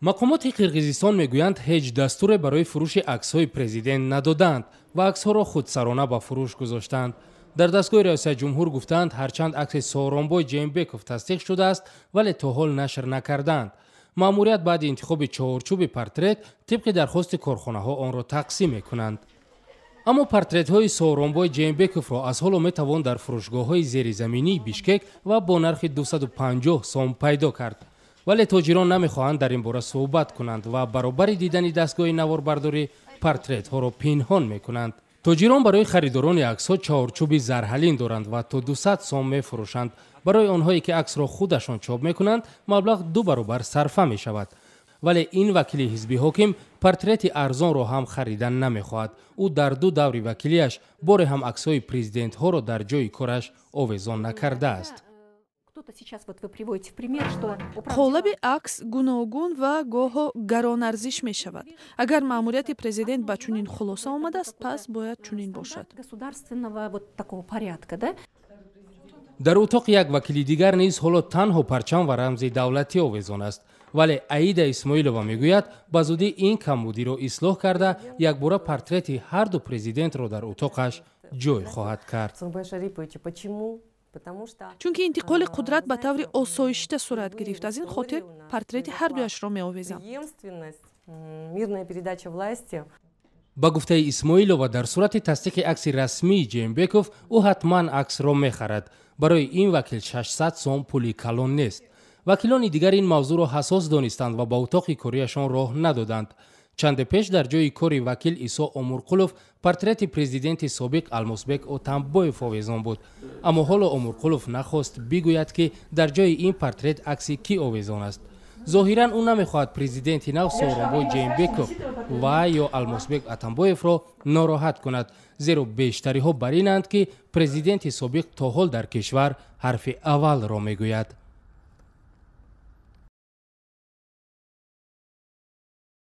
Мақомоти Қирғизистон мегӯянд ҳеҷ дастуре барои фурӯши аксҳои президент надодаанд ва аксҳоро худсарона ба фурӯш гузоштаанд. дар дастгоҳи раисиҷумҳур гуфтаанд ҳарчанд акси Сооронбой Ҷеенбеков тасдиқ шудааст, вале то ҳол нашр накардаанд. маъмурият баъди интихоби чаҳорчӯби портрет тибқи дархости корхонаҳо онро тақсим мекунанд. аммо портретҳои Сооронбой Ҷеенбековро аз ҳоло метавон дар фурӯшгоҳҳои зеризаминии Бишкек ва бо нархи 250 сом пайдо кард. вале тоҷирон намехоҳанд дар ин бора суҳбат кунанд ва баробари дидани дастгоҳи наворбардорӣ портретҳоро пинҳон мекунанд. тоҷирон барои харидорони аксҳо чаҳорчӯби зарҳалин доранд ва то 200 сом мефурӯшанд. барои онҳое ки аксро худашон чоп мекунанд маблағ 2 баробар сарфа мешавад. вале ин вакили ҳизби ҳоким портрети арзонро ҳам харидан намехоҳад. ӯ дар 2 даври вакилиаш боре ҳам аксҳои президентҳоро дар ҷои кораш овезон накардааст. қолаби акс гуногун ва гоҳо гаронарзиш мешавад. агар маъмурияти президент ба чунин хулоса омадааст, пас бояд чунин бошад. дар утоқ як вакили дигар низ ҳоло танҳо парчам ва рамзи давлатӣ овезон аст. вале Аида Исмоилова мегӯяд ба зудӣ ин камбудиро ислоҳ карда якбора портрети ҳарду президентро дар утоқаш ҷой хоҳад кард. чунки интиқоли қудрат ба таври осоишта сурат гирифт, аз ин хотир портрети ҳардуяшро меовезам. ба гуфтаи Исмоилова дар сурати тасдиқи акси расмии Ҷеенбеков ӯ ҳатман аксро мехарад. барои ин вакил 600 сом пули калон нест. вакилони дигар ин мавзӯъро ҳасос донистанд ва ба утоқи корияшон роҳ надоданд. чанде пеш дар ҷои кори вакил Исо Омурқулов портрети президенти собиқ Алмосбек Отамбоев овезон буд. аммо ҳоло Омурқулов нахост бигӯяд ки дар ҷои ин портрет акси кӣ овезон аст. зоҳиран ӯ намехоҳад президенти нав Сооронбой Ҷеенбеков ва ё Алмосбек Атамбоевро нороҳат кунад, зеро бештариҳо бар инанд ки президенти собиқ то ҳол дар кишвар ҳарфи аввалро мегӯяд.